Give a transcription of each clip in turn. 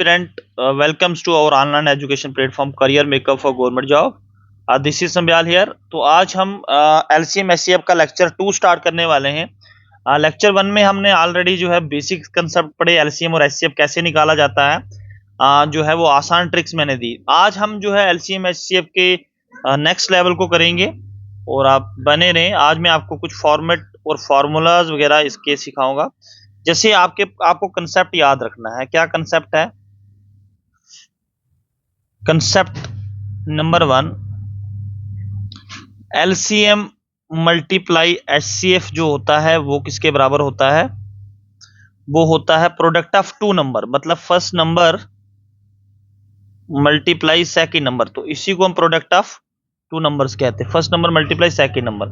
aspirant, welcomes to our online education platform Career Maker for Government Job. This is Sambyal here. तो आज हम LCM SCF का lecture 2 start करने वाले हैं। लेक्चर 1 में हमने ऑलरेडी जो है बेसिक कंसेप्ट पढ़े, LCM और SCF कैसे निकाला जाता है, जो है वो आसान ट्रिक्स मैंने दी। आज हम जो है LCM SCF के नेक्स्ट लेवल को करेंगे और आप बने रहें। आज मैं आपको कुछ फॉर्मेट और फार्मूलाज वगैरह इसके सिखाऊंगा। जैसे आपको कंसेप्ट याद रखना है। क्या कंसेप्ट है? Concept number 1, LCM multiply HCF जो होता है वो किसके बराबर होता है? वो होता है प्रोडक्ट ऑफ 2 नंबर, मतलब first number multiply second number. तो इसी को हम प्रोडक्ट ऑफ 2 नंबर्स कहते हैं, first number multiply second number.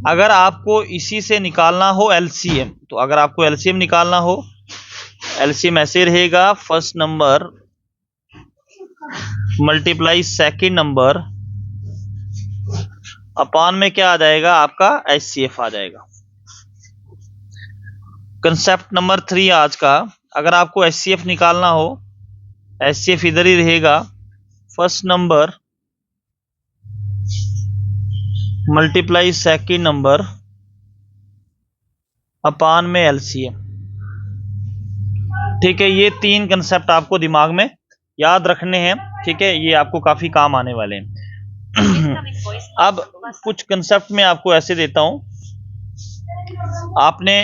अगर आपको इसी से निकालना हो LCM, तो अगर आपको LCM निकालना हो, LCM ऐसे रहेगा, first number multiply second number upon में क्या आ जाएगा? आपका HCF आ जाएगा। कंसेप्ट नंबर 3 आज का, अगर आपको HCF निकालना हो, HCF इधर ही रहेगा, first number multiply second number upon में LCM। ठीक है, ये 3 कंसेप्ट आपको दिमाग में याद रखने हैं। ठीक है, ये आपको काफी काम आने वाले हैं। अब कुछ कंसेप्ट में आपको ऐसे देता हूं। आपने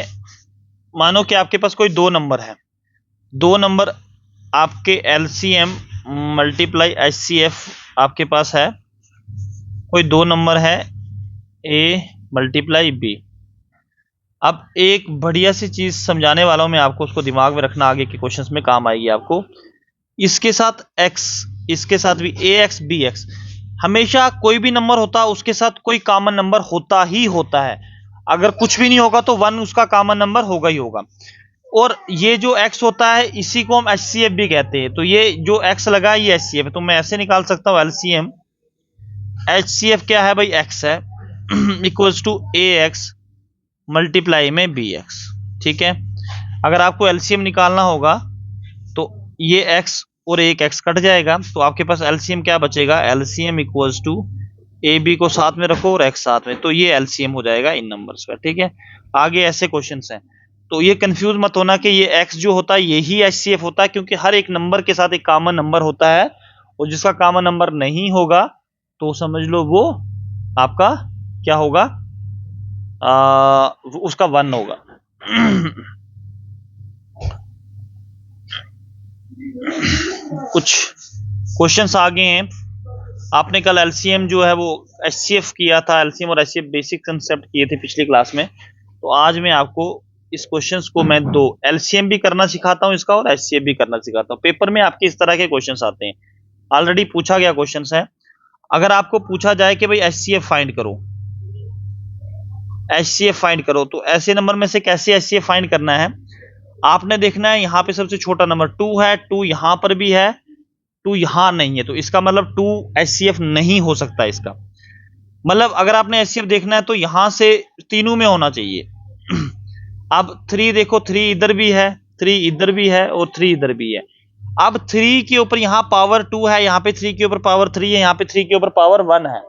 मानो कि आपके पास कोई 2 नंबर है, 2 नंबर आपके LCM मल्टीप्लाई HCF आपके पास है। कोई 2 नंबर है A मल्टीप्लाई B। अब एक बढ़िया सी चीज समझाने वाला हूं मैं आपको, उसको दिमाग में रखना, आगे के क्वेश्चंस में काम आएगी आपको। इसके साथ x, इसके साथ भी AX BX, हमेशा कोई भी नंबर होता है उसके साथ कोई कॉमन नंबर होता ही होता है। अगर कुछ भी नहीं होगा तो 1 उसका कॉमन नंबर होगा ही होगा। और ये जो x होता है इसी को हम HCF भी कहते हैं। तो ये जो x लगा है ये HCF है। तो मैं ऐसे निकाल सकता हूं LCM HCF क्या है भाई? x है, इक्वल्स टू AX मल्टीप्लाई में BX। ठीक है, अगर आपको LCM निकालना होगा तो ये x और एक x कट जाएगा, तो आपके पास LCM क्या बचेगा? LCM इक्वल्स टू AB को साथ में रखो और x साथ में, तो ये LCM हो जाएगा इन नंबर्स का। ठीक है, आगे ऐसे क्वेश्चंस हैं, तो ये कंफ्यूज मत होना कि ये x जो होता है यही HCF होता है, क्योंकि हर एक नंबर के साथ एक कॉमन नंबर होता है, और जिसका कॉमन नंबर नहीं होगा तो समझ लो वो आपका क्या होगा? उसका 1 होगा। कुछ क्वेश्चंस आगे हैं। आपने कल LCM जो है वो HCF किया था, LCM और HCF बेसिक कंसेप्ट किए थे पिछली क्लास में। तो आज मैं आपको इस क्वेश्चंस को मैं 2 LCM भी करना सिखाता हूं इसका, और HCF भी करना सिखाता हूं। पेपर में आपके इस तरह के क्वेश्चंस आते हैं, ऑलरेडी पूछा गया क्वेश्चंस है। अगर आपको पूछा जाए कि भाई HCF फाइंड करो, HCF फाइंड करो, तो ऐसे नंबर में से कैसे HCF फाइंड करना है? आपने देखना है यहाँ पे सबसे छोटा नंबर 2 है, 2 यहां पर भी है, 2 यहां नहीं है, तो इसका मतलब 2 HCF नहीं हो सकता। इसका मतलब अगर आपने HCF देखना है तो यहां से तीनों में होना चाहिए। अब 3 देखो, 3 इधर भी है, 3 इधर भी है और 3 इधर भी है। अब 3 के ऊपर यहां पावर 2 है, यहां पे 3 के ऊपर पावर 3 है, यहां पे 3 के ऊपर पावर 1 है,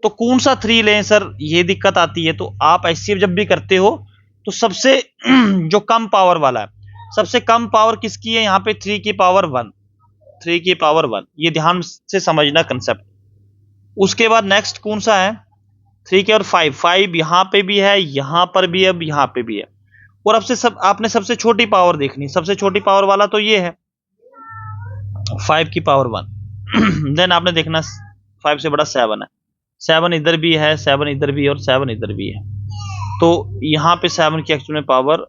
तो कौन सा 3 लें सर? ये दिक्कत आती है। तो आप HCF जब भी करते हो तो सबसे जो कम पावर वाला है, सबसे कम पावर किसकी है? यहाँ पे 3 की पावर 1, 3 की पावर 1, ये ध्यान से समझना कंसेप्ट। उसके बाद नेक्स्ट कौन सा है? 3 के और 5, 5 यहाँ पे भी है, यहाँ पर भी है, अब यहाँ पे भी है। और अब से आपने सबसे छोटी पावर देखनी, सबसे छोटी पावर वाला तो ये है 5 की पावर 1। देन आपने देखना 5 से बड़ा 7 है, 7 इधर भी है, 7 इधर भी है और 7 इधर भी है। तो यहाँ पे 7 की एक्चुअल में पावर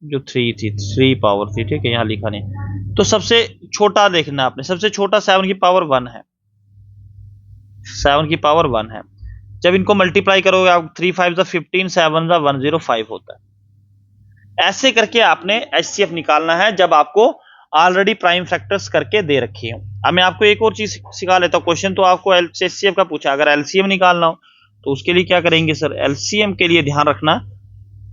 जो 3 थी, 3 पावर थी। ठीक है, यहाँ लिखा नहीं, तो सबसे छोटा देखना आपने, सबसे छोटा 7 की पावर 1 है, 7 की पावर 1 है। जब इनको मल्टीप्लाई करोगे आप, 3 5 15, 7 105 होता है। ऐसे करके आपने HCF निकालना है जब आपको ऑलरेडी प्राइम फैक्टर्स करके दे रखे हो। अब मैं आपको एक और चीज सिखा लेता हूँ। क्वेश्चन तो आपको HCF का पूछा, अगर LCM निकालना हो तो उसके लिए क्या करेंगे सर? LCM के लिए ध्यान रखना,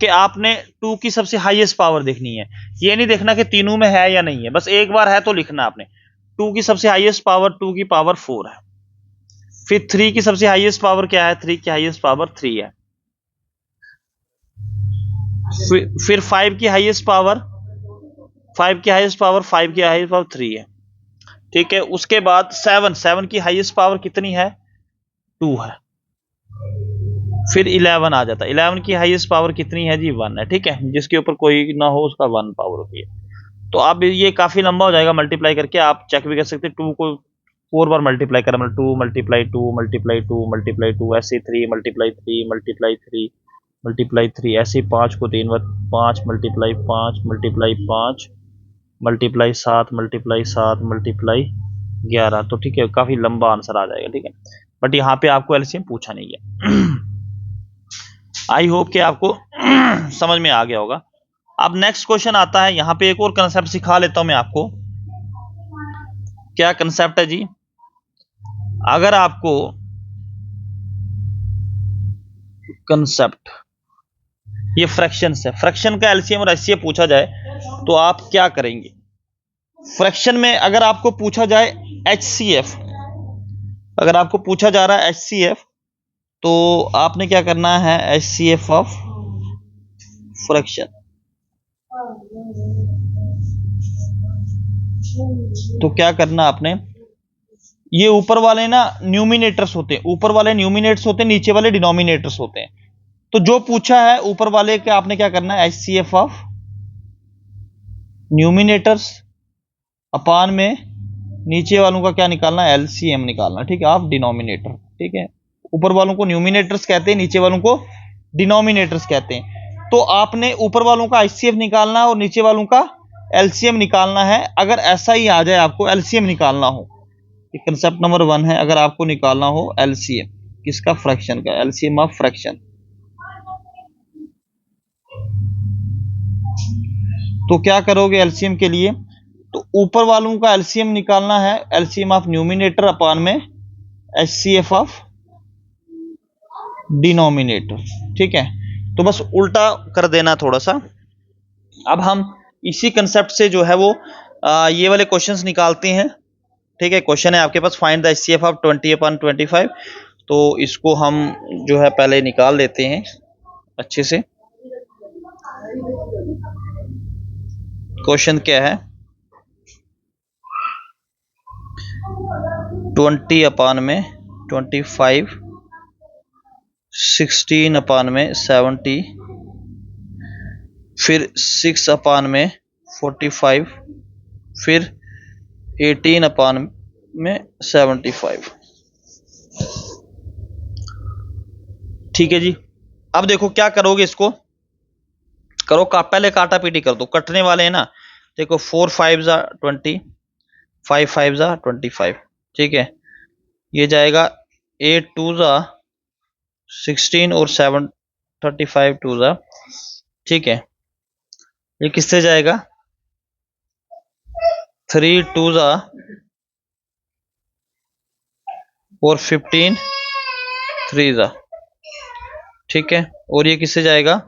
कि आपने 2 की सबसे हाईएस्ट पावर देखनी है। ये नहीं देखना कि तीनों में है या नहीं है, बस एक बार है तो लिखना आपने। 2 की सबसे हाईएस्ट पावर 2 की पावर 4 है। फिर 3 की सबसे हाईएस्ट पावर क्या है? 3 की हाईएस्ट पावर 3 है। फिर 5 की हाईएस्ट पावर 5 की हाईएस्ट पावर 5 की हाईएस्ट पावर 3 है। ठीक है, उसके बाद 7 की हाईएस्ट पावर कितनी है? 2 है। फिर 11 आ जाता है। 11 की हाईएस्ट पावर कितनी है जी? 1 है। ठीक है, जिसके ऊपर कोई ना हो उसका 1 पावर होती है। तो आप ये काफी लंबा हो जाएगा, मल्टीप्लाई करके आप चेक भी कर सकते हैं। 2 को 4 बार मल्टीप्लाई करें, मतलब 2 मल्टीप्लाई 2 मल्टीप्लाई 2 मल्टीप्लाई 2, ऐसे 3 मल्टीप्लाई 3 मल्टीप्लाई 3 मल्टीप्लाई 3, ऐसे 5 को 3 बार, 5 multiply 5 multiply 5 multiply 7 multiply 7 multiply 11। तो ठीक है, काफी लंबा आंसर आ जाएगा। ठीक है, बट यहाँ पे आपको एलसीएम पूछा नहीं है। आई होप कि आपको समझ में आ गया होगा। अब नेक्स्ट क्वेश्चन आता है, यहाँ पे एक और कंसेप्ट सिखा लेता हूं मैं आपको। क्या कंसेप्ट है जी? अगर आपको कंसेप्ट, ये फ्रैक्शन है, फ्रैक्शन का एलसीएम और एचसीएफ पूछा जाए तो आप क्या करेंगे? फ्रैक्शन में अगर आपको पूछा जाए एचसीएफ, अगर आपको पूछा जा रहा है एचसीएफ, तो आपने क्या करना है? HCF of fraction. तो क्या करना आपने? ये ऊपर वाले ना न्यूमिनेटर्स होते हैं, ऊपर वाले न्यूमिनेटर्स होते हैं, नीचे वाले डिनोमिनेटर्स होते हैं। तो जो पूछा है ऊपर वाले के, आपने क्या करना है? एचसीएफ ऑफ न्यूमिनेटर्स अपान में नीचे वालों का क्या निकालना है? एलसीएम निकालना। ठीक है, ऑफ डिनोमिनेटर। ठीक है, ऊपर वालों को न्यूमिनेटर्स कहते हैं, नीचे वालों को डिनोमिनेटर्स कहते हैं। तो आपने ऊपर वालों का एचसीएफ निकालना है और नीचे वालों का एलसीएम निकालना है। अगर ऐसा ही आ जाए आपको एलसीएम निकालना हो, कंसेप्ट नंबर 1 है, अगर आपको निकालना हो एलसीएम किसका? फ्रैक्शन का, एलसीएम ऑफ फ्रैक्शन। तो क्या करोगे एलसीएम के लिए? तो ऊपर वालों का एलसीएम निकालना है, एलसीएम ऑफ न्यूमिनेटर अपान में एचसीएफ ऑफ डिनोमिनेटर। ठीक है, तो बस उल्टा कर देना थोड़ा सा। अब हम इसी कंसेप्ट से जो है वो ये वाले क्वेश्चंस निकालते हैं। ठीक है, क्वेश्चन है आपके पास, फाइंड द एचसीएफ ऑफ 20/25। तो इसको हम जो है पहले निकाल लेते हैं अच्छे से। क्वेश्चन क्या है? 20/25, 16/70, फिर 6/45, फिर 18/75। ठीक है जी, अब देखो क्या करोगे, इसको करो पहले काटा पीटी कर दो, कटने वाले हैं ना। देखो 4 5 20, 5 5 25। ठीक है, ये जाएगा 8 2 16 और 7 35 2। ठीक है, ये किससे जाएगा? 3 2 और 15 3। ठीक है, और ये किससे जाएगा?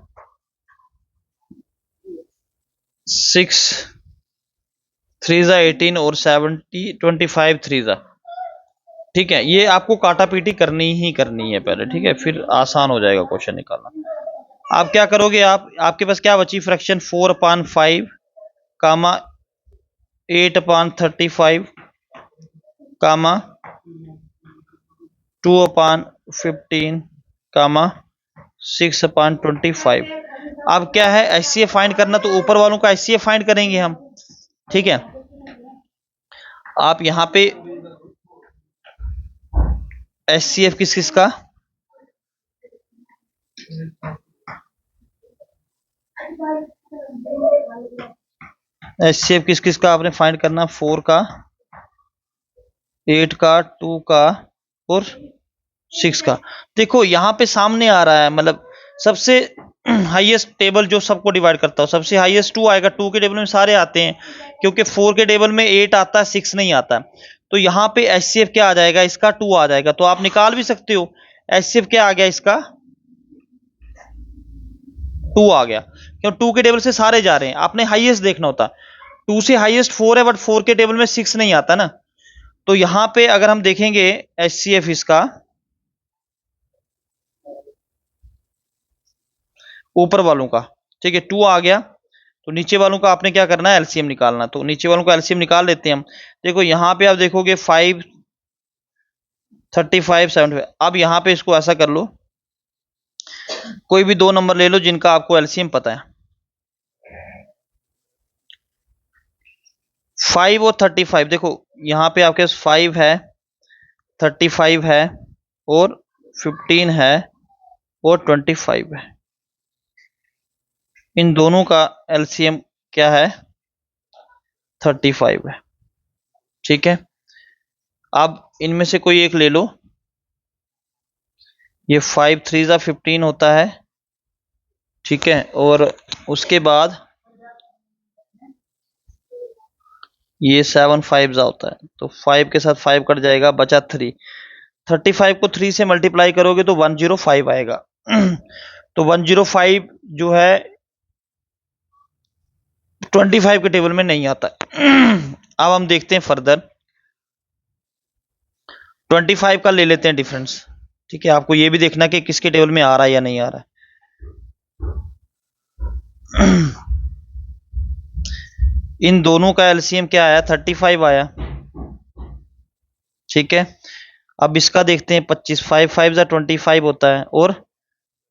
6 3 18 और 25 3। ठीक है, ये आपको काटा पीटी करनी ही करनी है पहले। ठीक है, फिर आसान हो जाएगा क्वेश्चन निकालना। आप क्या करोगे? आपके पास क्या बची? फ्रैक्शन 4/5 कामा 8/35 कामा 2/15 कामा 6/25। अब क्या है? एचसीएफ फाइंड करना, तो ऊपर वालों का एचसीएफ फाइंड करेंगे हम। ठीक है, आप यहां पे एचसीएफ किस किस का? एचसीएफ किस किस का आपने फाइंड करना? 4 का, 8 का, 2 का और 6 का। देखो यहाँ पे सामने आ रहा है, मतलब सबसे हाईएस्ट टेबल जो सबको डिवाइड करता हो, सबसे हाईएस्ट 2 आएगा। 2 के टेबल में सारे आते हैं, क्योंकि 4 के टेबल में 8 आता है, 6 नहीं आता। तो यहाँ पे एचसीएफ क्या आ जाएगा? इसका 2 आ जाएगा। तो आप निकाल भी सकते हो एचसीएफ क्या आ गया इसका? 2 आ गया, क्यों 2 के टेबल से सारे जा रहे हैं, आपने हाईएस्ट देखना होता, 2 से हाईएस्ट 4 है, बट 4 के टेबल में 6 नहीं आता ना। तो यहां पे अगर हम देखेंगे HCF इसका ऊपर वालों का, ठीक है 2 आ गया, तो नीचे वालों का आपने क्या करना है, एलसीएम निकालना। तो नीचे वालों का एलसीएम निकाल लेते हैं हम। देखो यहां पे आप देखोगे 5 35 75। अब यहां पे इसको ऐसा कर लो, कोई भी 2 नंबर ले लो जिनका आपको एलसीएम पता है, 5 और 35। देखो यहां पे आपके पास 5 है, 35 है, और 15 है, और 25 है। इन दोनों का एलसीएम क्या है, 35 है, ठीक है। अब इनमें से कोई एक ले लो, ये 5 3 जा 15 होता है, ठीक है, और उसके बाद ये 7 5 जा होता है, तो 5 के साथ 5 कट जाएगा, बचा 3। 35 को 3 से मल्टीप्लाई करोगे तो 105 आएगा। तो 105 जो है 25 के टेबल में नहीं आता। अब हम देखते हैं फर्दर, 25 का ले लेते हैं डिफरेंस, ठीक है। आपको ये भी देखना कि किसके टेबल में आ रहा है या नहीं आ रहा है। इन दोनों का एलसीएम क्या आया, 35 आया, ठीक है। अब इसका देखते हैं 25, 5 5 जा 25 होता है, और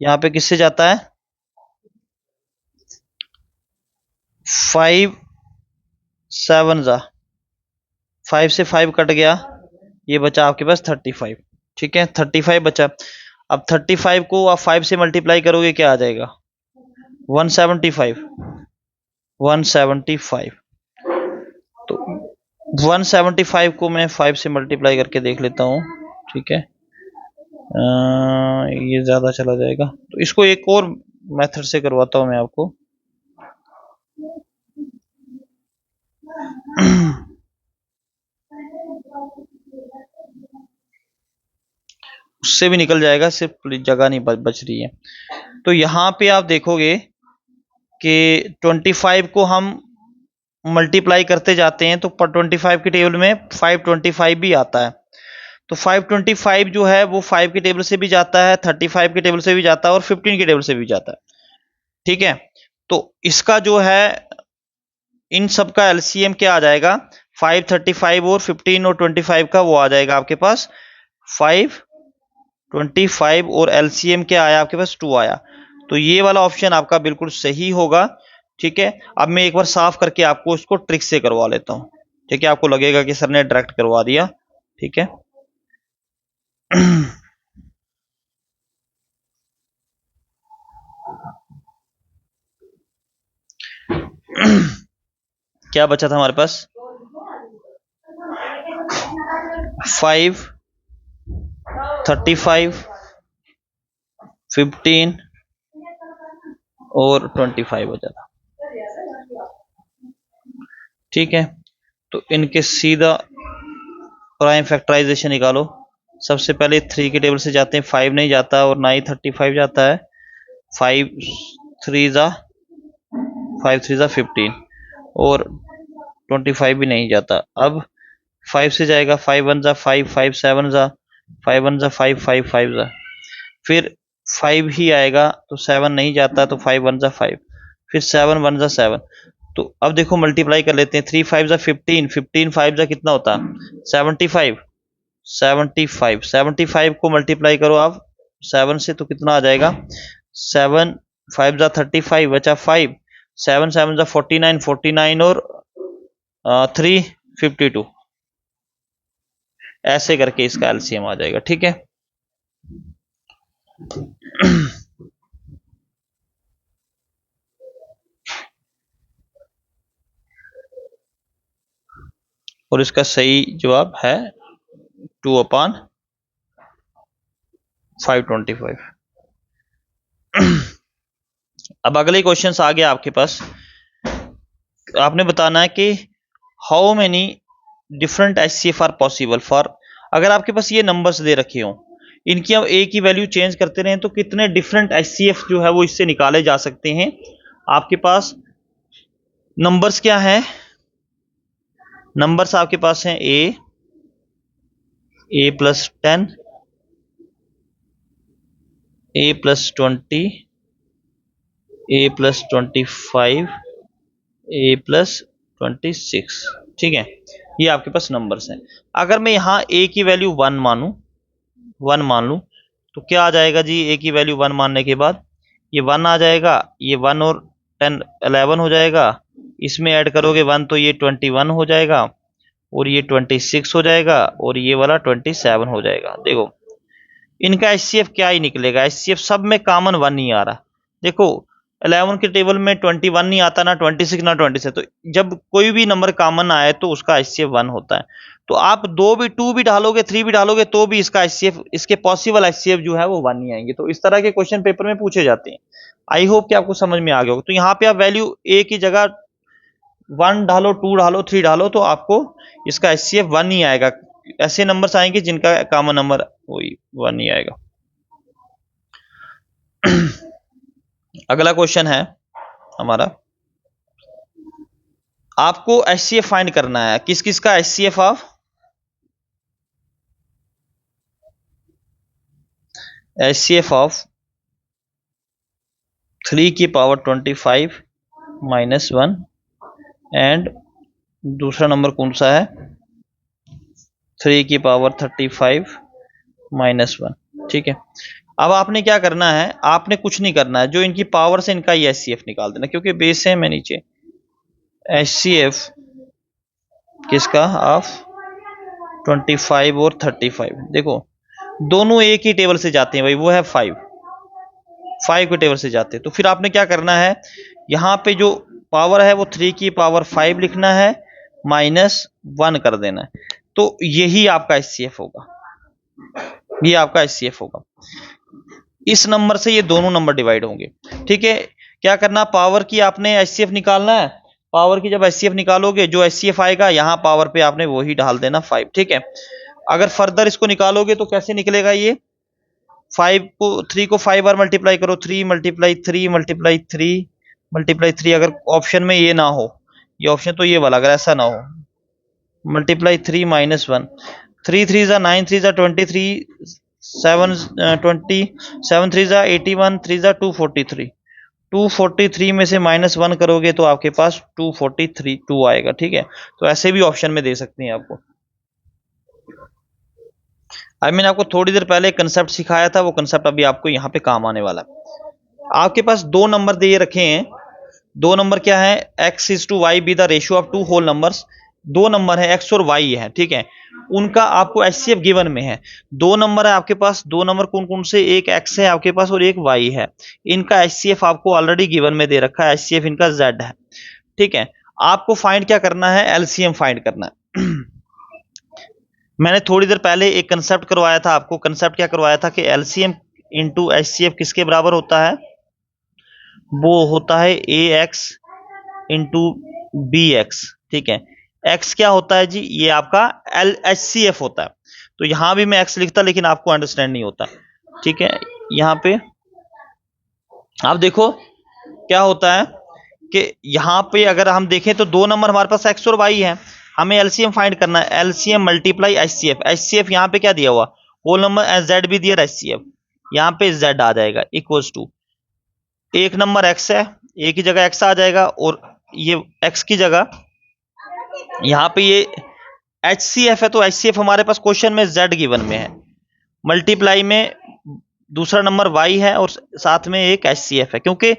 यहाँ पे किससे जाता है, 5 7 जा, 5 से 5 कट गया, ये बचा आपके पास 35, ठीक है 35 बचा। अब 35 को आप 5 से मल्टीप्लाई करोगे क्या आ जाएगा, 175, 175। तो 175 को मैं 5 से मल्टीप्लाई करके देख लेता हूँ, ठीक है। ये ज्यादा चला जाएगा, तो इसको एक और मेथड से करवाता हूं मैं आपको। उससे भी निकल जाएगा, सिर्फ जगह नहीं बच रही है। तो यहां पे आप देखोगे कि 25 को हम मल्टीप्लाई करते जाते हैं तो 25 के टेबल में 525 भी आता है। तो 525 जो है वो 5 के टेबल से भी जाता है, 35 के टेबल से भी जाता है, और 15 के टेबल से भी जाता है, ठीक है। तो इसका जो है इन सब का एलसीएम क्या आ जाएगा, 5 35 और 15 और 25 का वो आ जाएगा आपके पास 5 25, और एलसीएम क्या आया आपके पास 2 आया। तो ये वाला ऑप्शन आपका बिल्कुल सही होगा, ठीक है। अब मैं एक बार साफ करके आपको इसको ट्रिक से करवा लेता हूं, ठीक है। आपको लगेगा कि सर ने डायरेक्ट करवा दिया, ठीक है। क्या बचा था हमारे पास, 5 35 15 और 25 बचा था, ठीक है। तो इनके सीधा प्राइम फैक्टराइजेशन निकालो। सबसे पहले 3 के टेबल से जाते हैं, 5 नहीं जाता, और ना ही 35 जाता है, 5 3 जा 15, और 25 भी नहीं जाता। अब 5 से जाएगा, 5 1 जा 5 5 7 जा 5 1 जा 5 5 5 जा, फिर 5 ही आएगा, तो 7 नहीं जाता, तो 5 1 जा 5, फिर 7 1 जा 7। तो अब देखो मल्टीप्लाई कर लेते हैं, 3 5 जा 15, 15 5 जा कितना होता, 75, 75 को मल्टीप्लाई करो आप 7 से, तो कितना आ जाएगा, 7 5 जा 35, बचा 5, 7 7 जा 49, 49 और 3 52, ऐसे करके इसका एलसीएम आ जाएगा, ठीक है। और इसका सही जवाब है 2/525। अब अगले क्वेश्चन आ गया आपके पास, आपने बताना है कि how many different HCF are possible for, अगर आपके पास ये नंबर्स दे रखे हो, इनकी हम ए की वैल्यू चेंज करते रहें तो कितने डिफरेंट एचसीएफ जो है वो इससे निकाले जा सकते हैं। आपके पास नंबर्स क्या हैं, नंबर्स आपके पास हैं ए प्लस 10, ए प्लस 20, ए प्लस 25, ए प्लस 26। ठीक है, ये आपके पास नंबर्स हैं। अगर मैं यहाँ ए की वैल्यू 1 मान लूँ तो क्या आ जाएगा जी, ए की वैल्यू 1 मानने के बाद ये 1 आ जाएगा, ये 1 और 10 11 हो जाएगा, इसमें ऐड करोगे 1 तो ये 21 हो जाएगा, और ये 26 हो जाएगा, और ये वाला 27 हो जाएगा। देखो इनका एचसीएफ क्या ही निकलेगा, एचसीएफ सब में कॉमन 1 ही आ रहा। देखो 11 के टेबल में 21 नहीं आता, ना 26 ना 27, तो जब कोई भी नंबर कॉमन आए तो उसका एचसीएफ 1 होता है। तो आप 2 भी डालोगे 3 भी डालोगे तो भी इसका एचसीएफ, इसके पॉसिबल एचसीएफ जो है वो 1 ही आएंगे। तो इस तरह के क्वेश्चन पेपर में पूछे जाते हैं। आई होप कि आपको समझ में आ गया होगा। तो यहाँ पे आप वैल्यू ए की जगह 1 डालो, 2 डालो, 3 डालो तो आपको इसका एचसीएफ 1 ही आएगा। ऐसे नंबर्स आएंगे जिनका कॉमन नंबर वही 1 ही आएगा। अगला क्वेश्चन है हमारा, आपको एचसीएफ फाइंड करना है। किस किस का एचसीएफ ऑफ थ्री की पावर 25 माइनस 1 एंड दूसरा नंबर कौन सा है 3 की पावर 35 माइनस 1। ठीक है, अब आपने क्या करना है, आपने कुछ नहीं करना है, जो इनकी पावर से इनका ये एचसीएफ निकाल देना, क्योंकि बेस है मैं नीचे। एचसीएफ किसका ऑफ 25 और 35, देखो दोनों एक ही टेबल से जाते हैं भाई, वो है 5 के टेबल से जाते हैं। तो फिर आपने क्या करना है, यहाँ पे जो पावर है वो 3 की पावर 5 लिखना है, माइनस 1 कर देना है, तो यही आपका एचसीएफ होगा, ये आपका एचसीएफ होगा। इस नंबर से ये दोनों नंबर डिवाइड होंगे। ठीक है, क्या करना, पावर की आपने एचसीएफ निकालना है। पावर की जब एचसीएफ निकालोगे, जो एचसीएफ आएगा यहाँ पावर पे आपने वही डाल देना 5। ठीक है, अगर फर्दर इसको निकालोगे तो कैसे निकलेगा, ये 3 को 5 बार मल्टीप्लाई करो, 3 मल्टीप्लाई 3 मल्टीप्लाई 3 मल्टीप्लाई 3, अगर ऑप्शन में ये ना हो, ये ऑप्शन तो ये वाला, अगर ऐसा ना हो, मल्टीप्लाई 3 माइनस 1, 3 3 जा 9 3 जा 23, 7 20, 7 3 जा 81, 3 जा 243, 243 में से माइनस 1 करोगे तो आपके पास 2 आएगा। ठीक है, तो ऐसे भी ऑप्शन में दे सकते हैं आपको। मैंने आपको थोड़ी देर पहले एक कंसेप्ट सिखाया था, वो कंसेप्ट अभी आपको यहाँ पे काम आने वाला है। आपके पास 2 नंबर दिए रखे हैं, 2 नंबर क्या है, x is to y be the ratio of 2 whole numbers. 2 number है x और y है। ठीक है, उनका आपको एचसीएफ गिवन में है। 2 नंबर है आपके पास, 2 नंबर कौन कौन से, एक x है आपके पास और एक y है। इनका एचसीएफ आपको ऑलरेडी गिवन में दे रखा है, एचसीएफ इनका z है। ठीक है, आपको फाइंड क्या करना है, एलसीएम फाइंड करना है। मैंने थोड़ी देर पहले एक कंसेप्ट करवाया था आपको। कंसेप्ट क्या करवाया था कि एलसीएम इंटू एचसीएफ किसके बराबर होता है, वो होता है ए एक्स इंटू बी एक्स। ठीक है, एक्स क्या होता है जी, ये आपका एचसीएफ होता है। तो यहां भी मैं एक्स लिखता लेकिन आपको अंडरस्टैंड नहीं होता। ठीक है, यहां पे आप देखो क्या होता है कि यहां पे अगर हम देखें तो 2 नंबर हमारे पास एक्स और वाई है, हमें एलसीएम फाइंड करना है। एलसीएम मल्टीप्लाई एचसीएफ, एचसीएफ यहाँ पे क्या दिया हुआ, होल नंबर जेड भी दिया, एचसीएफ यहाँ पे जेड आ जाएगा इक्वल्स टू, एक नंबर एक्स है, ए की जगह एक्स आ जाएगा, और ये एक्स की जगह यहाँ पे ये एचसीएफ है, तो एचसीएफ हमारे पास क्वेश्चन में जेड गिवन में है, मल्टीप्लाई में दूसरा नंबर वाई है और साथ में एक एचसीएफ है। क्योंकि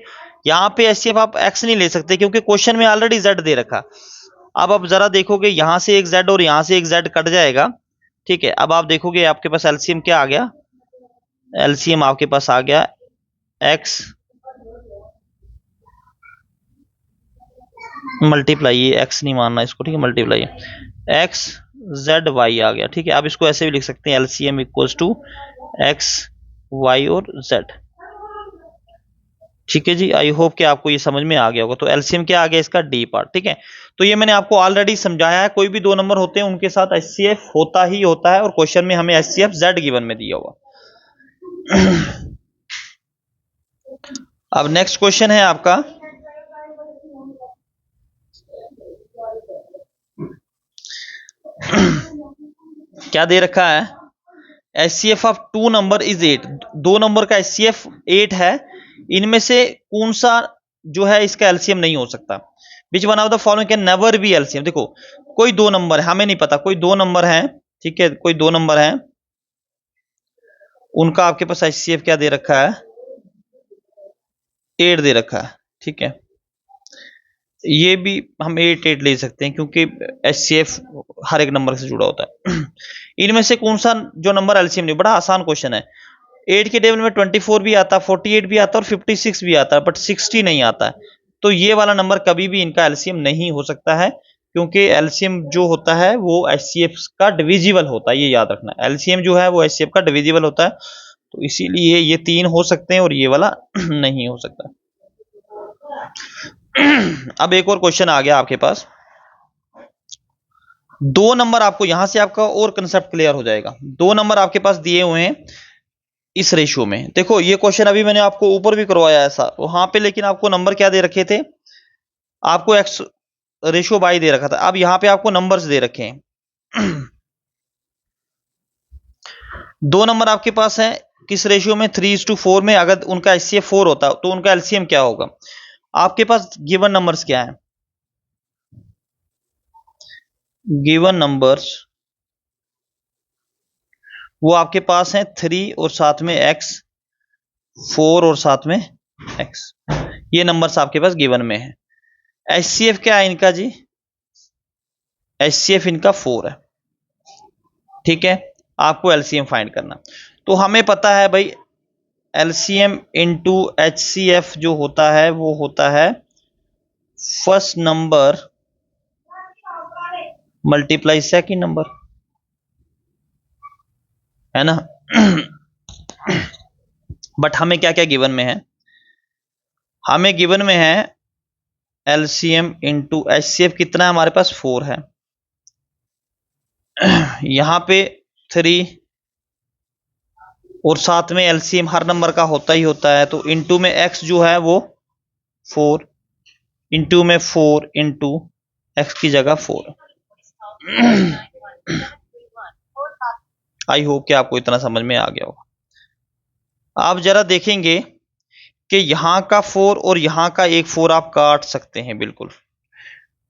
यहाँ पे एचसीएफ आप एक्स नहीं ले सकते क्योंकि क्वेश्चन में ऑलरेडी जेड दे रखा। अब आप जरा देखोगे यहां से एक जेड और यहां से एक जेड कट जाएगा। ठीक है, अब आप देखोगे आपके पास एलसीएम क्या आ गया, एलसीएम आपके पास आ गया एक्स मल्टीप्लाई, ये एक्स नहीं मानना इसको, ठीक है, मल्टीप्लाई एक्स जेड वाई आ गया। ठीक है, आप इसको ऐसे भी लिख सकते हैं, LCM equals to x y और जेड। ठीक है जी, आई होप कि आपको ये समझ में आ गया होगा। तो एलसीएम क्या आ गया इसका, डी पार्ट। ठीक है, तो ये मैंने आपको ऑलरेडी समझाया है, कोई भी 2 नंबर होते हैं उनके साथ एचसीएफ होता ही होता है, और क्वेश्चन में हमें एचसीएफ जेड गिवन में दिया होगा। अब नेक्स्ट क्वेश्चन है आपका, क्या दे रखा है, HCF of two number is 8, दो नंबर का HCF 8 है, इनमें से कौन सा जो है इसका एलसीएम नहीं हो सकता, which one of the following can never be LCM. देखो कोई दो नंबर है, हमें नहीं पता, कोई दो नंबर है, ठीक है, कोई दो नंबर है, उनका आपके पास HCF क्या दे रखा है, 8 दे रखा है, ठीक है, ये भी हम 8 ले सकते हैं क्योंकि HCF हर एक नंबर से जुड़ा होता है। इनमें से कौन सा जो नंबर एलसीएम नहीं, बड़ा आसान क्वेश्चन है, 8 के टेबल में 24 भी आता है, 48 भी आता है और 56 भी आता है, बट 60 नहीं आता है, तो ये वाला नंबर कभी भी इनका एलसीएम नहीं हो सकता है, क्योंकि एलसीएम जो होता है वो HCF का डिविजिबल होता है, ये याद रखना, एलसीएम जो है वो HCF का डिविजिबल होता है, तो इसीलिए ये 3 हो सकते हैं और ये वाला नहीं हो सकता। अब एक और क्वेश्चन आ गया आपके पास, दो नंबर, आपको यहां से आपका और कंसेप्ट क्लियर हो जाएगा, दो नंबर आपके पास दिए हुए हैं इस रेशियो में। देखो ये क्वेश्चन अभी मैंने आपको ऊपर भी करवाया ऐसा वहां पे, लेकिन आपको नंबर क्या दे रखे थे, आपको एक्स रेशियो बाई दे रखा था, अब यहां पे आपको नंबर्स दे रखे हैं। दो नंबर आपके पास है किस रेशियो में, 3:4 में, अगर उनका HCF 4 होता तो उनका एलसीएम क्या होगा, आपके पास गिवन नंबर्स क्या है, गिवन नंबर्स वो आपके पास है 3 और साथ में x, 4 और साथ में x, ये नंबर्स आपके पास गिवन में है। HCF क्या है इनका जी, HCF इनका 4 है, ठीक है, आपको एलसीएम फाइंड करना, तो हमें पता है भाई एलसीएम इंटू HCF जो होता है वो होता है first number multiply second number, है ना। बट हमें क्या क्या गिवन में है, हमें गिवन में है एलसीएम इंटू HCF कितना है हमारे पास, 4 है, यहां पे 3 और साथ में एलसीएम हर नंबर का होता ही होता है, तो इंटू में x जो है वो 4, इंटू में 4 इंटू x की जगह 4। आई होप कि आपको इतना समझ में आ गया होगा। आप जरा देखेंगे कि यहां का 4 और यहां का एक 4 आप काट सकते हैं बिल्कुल,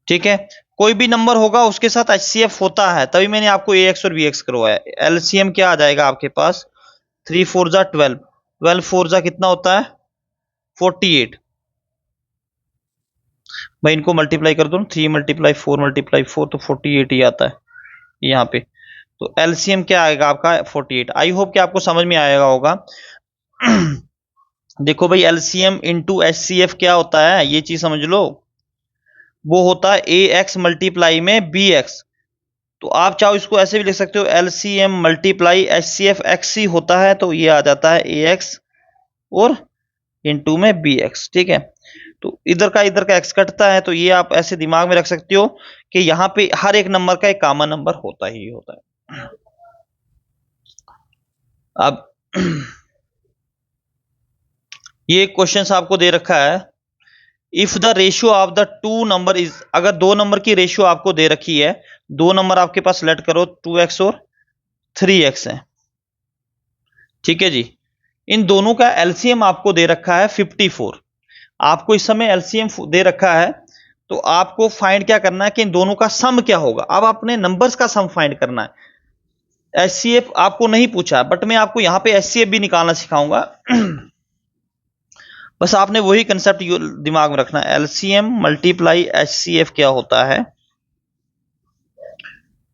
ठीक है, कोई भी नंबर होगा उसके साथ HCF होता है, तभी मैंने आपको AX और BX करवाया। एलसीएम क्या आ जाएगा आपके पास, 3 4 जा 12, 12 4 जा कितना होता है 48, मैं इनको मल्टीप्लाई कर दूं, 3 × 4 तो 48 ही आता है यहाँ पे, तो एलसीएम क्या आएगा आपका 48। आई होप कि आपको समझ में आएगा होगा। देखो भाई एलसीएम इंटू HCF क्या होता है, ये चीज समझ लो, वो होता है AX मल्टीप्लाई में BX, तो आप चाहो इसको ऐसे भी लिख सकते हो, LCM मल्टीप्लाई HCF XC होता है, तो ये आ जाता है AX और इंटू में BX, ठीक है, तो इधर का x कटता है, तो ये आप ऐसे दिमाग में रख सकते हो कि यहाँ पे हर एक नंबर का एक कॉमन नंबर होता ही होता है। अब ये क्वेश्चन आपको दे रखा है, if the ratio of the two number is, अगर दो नंबर की रेशियो आपको दे रखी है, दो नंबर आपके पास सेलेक्ट करो 2x और 3x है, ठीक है जी, इन दोनों का एलसीएम आपको दे रखा है 54, आपको इस समय एलसीएम दे रखा है, तो आपको फाइंड क्या करना है कि इन दोनों का सम क्या होगा, अब अपने नंबर्स का सम फाइंड करना है। HCF आपको नहीं पूछा, बट मैं आपको यहां पे HCF भी निकालना सिखाऊंगा। बस आपने वही कंसेप्ट दिमाग में रखना है, एलसीएम मल्टीप्लाई HCF क्या होता है,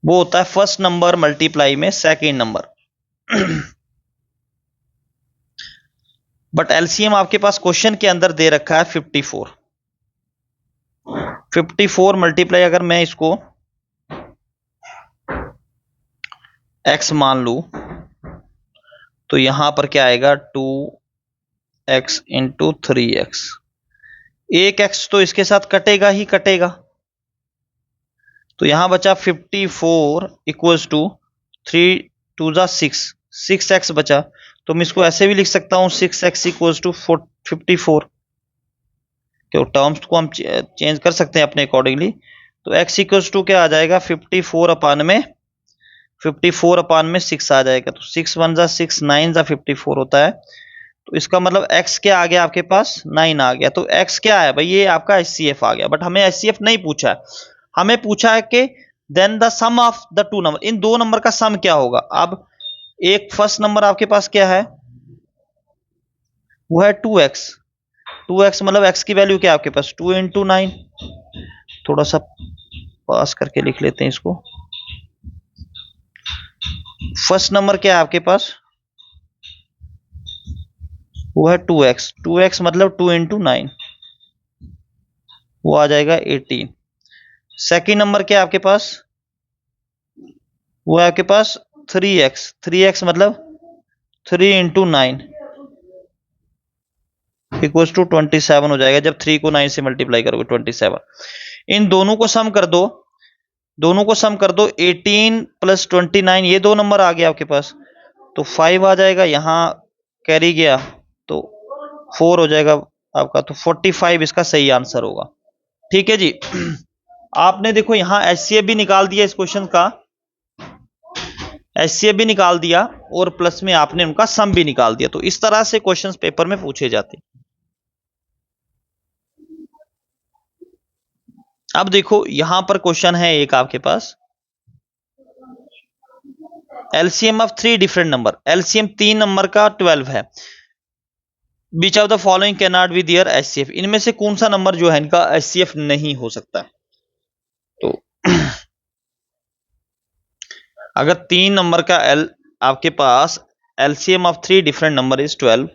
वो होता है फर्स्ट नंबर मल्टीप्लाई में सेकेंड नंबर। बट एलसीएम आपके पास क्वेश्चन के अंदर दे रखा है 54, 54 मल्टीप्लाई अगर मैं इसको x मान लू, तो यहां पर क्या आएगा 2x इंटू 3x, एक x तो इसके साथ कटेगा ही कटेगा, तो यहां बचा 54 इक्वल्स टू 3 2 जा 6, 6x बचा, तो मैं इसको ऐसे भी लिख सकता हूँ 6x इक्वल्स टू 54। तो टर्म्स को हम चेंज कर सकते हैं अपने अकॉर्डिंगली। तो x इक्वल्स टू क्या आ जाएगा 54 अपान में 6 आ जाएगा। तो 6 1 जा 6 9 जा 54 होता है। तो इसका मतलब x क्या आ गया आपके पास 9 आ गया। तो x क्या है भाई, ये आपका HCF आ गया। बट हमें HCF नहीं पूछा है, हमें पूछा है कि then the sum of the two number, इन दो नंबर का सम क्या होगा। अब एक फर्स्ट नंबर आपके पास क्या है, वो है 2x। 2x मतलब x की वैल्यू क्या है आपके पास 2 इंटू 9। थोड़ा सा पास करके लिख लेते हैं इसको। फर्स्ट नंबर क्या है आपके पास, वो है 2x। 2x मतलब 2 इंटू 9, वो आ जाएगा 18। सेकेंड नंबर क्या है आपके पास, वो है आपके पास 3x। 3x मतलब 3 इंटू 9 इक्वल्स टू 27 हो जाएगा। जब 3 को 9 से मल्टीप्लाई करोगे 27। इन दोनों को सम कर दो, 18 प्लस 29, ये दो नंबर आ गया आपके पास। तो 5 आ जाएगा, यहां कैरी गया तो 4 हो जाएगा आपका। तो 45 इसका सही आंसर होगा। ठीक है जी। आपने देखो यहां HCF भी निकाल दिया इस क्वेश्चन का, HCF भी निकाल दिया और प्लस में आपने उनका सम भी निकाल दिया। तो इस तरह से क्वेश्चंस पेपर में पूछे जाते हैं। अब देखो यहां पर क्वेश्चन है एक आपके पास, LCM of 3 different number. LCM 3 number का 12 है। Which of the following can not be there HCF, इनमें से कौन सा नंबर जो है इनका HCF नहीं हो सकता। तो अगर 3 नंबर का आपके पास LCM of 3 different number is 12,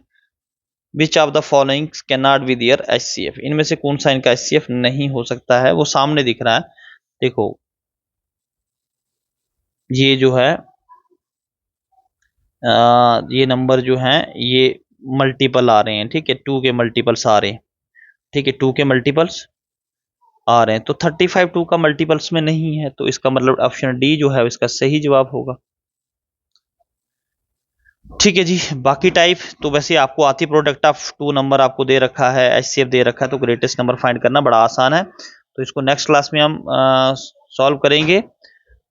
which of the following can not be there HCF, इनमें से कौन सा इनका HCF नहीं हो सकता है। वो सामने दिख रहा है, देखो ये जो है ये नंबर जो है ये मल्टीपल आ रहे हैं। ठीक है, 2 के मल्टीपल्स आ रहे हैं। ठीक है, 2 के मल्टीपल्स आ रहे हैं। तो 35 2 का मल्टीपल्स में नहीं है, तो इसका मतलब ऑप्शन डी जो है इसका सही जवाब होगा। ठीक है जी। बाकी टाइप तो वैसे आपको आती, प्रोडक्ट ऑफ 2 नंबर आपको दे रखा है, HCF दे रखा है, तो ग्रेटेस्ट नंबर फाइंड करना बड़ा आसान है। तो इसको नेक्स्ट क्लास में हम सॉल्व करेंगे।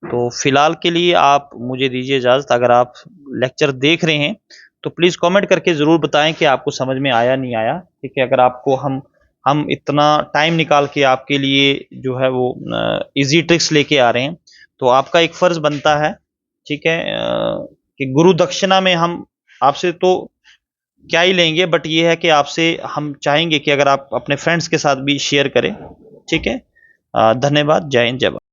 तो फिलहाल के लिए आप मुझे दीजिए इजाजत। अगर आप लेक्चर देख रहे हैं तो प्लीज़ कमेंट करके ज़रूर बताएं कि आपको समझ में आया नहीं आया। ठीक है, अगर आपको हम इतना टाइम निकाल के आपके लिए जो है वो इजी ट्रिक्स लेके आ रहे हैं, तो आपका एक फ़र्ज़ बनता है, ठीक है, कि गुरु दक्षिणा में हम आपसे तो क्या ही लेंगे, बट ये है कि आपसे हम चाहेंगे कि अगर आप अपने फ्रेंड्स के साथ भी शेयर करें। ठीक है, धन्यवाद। जय हिंद, जय भारत।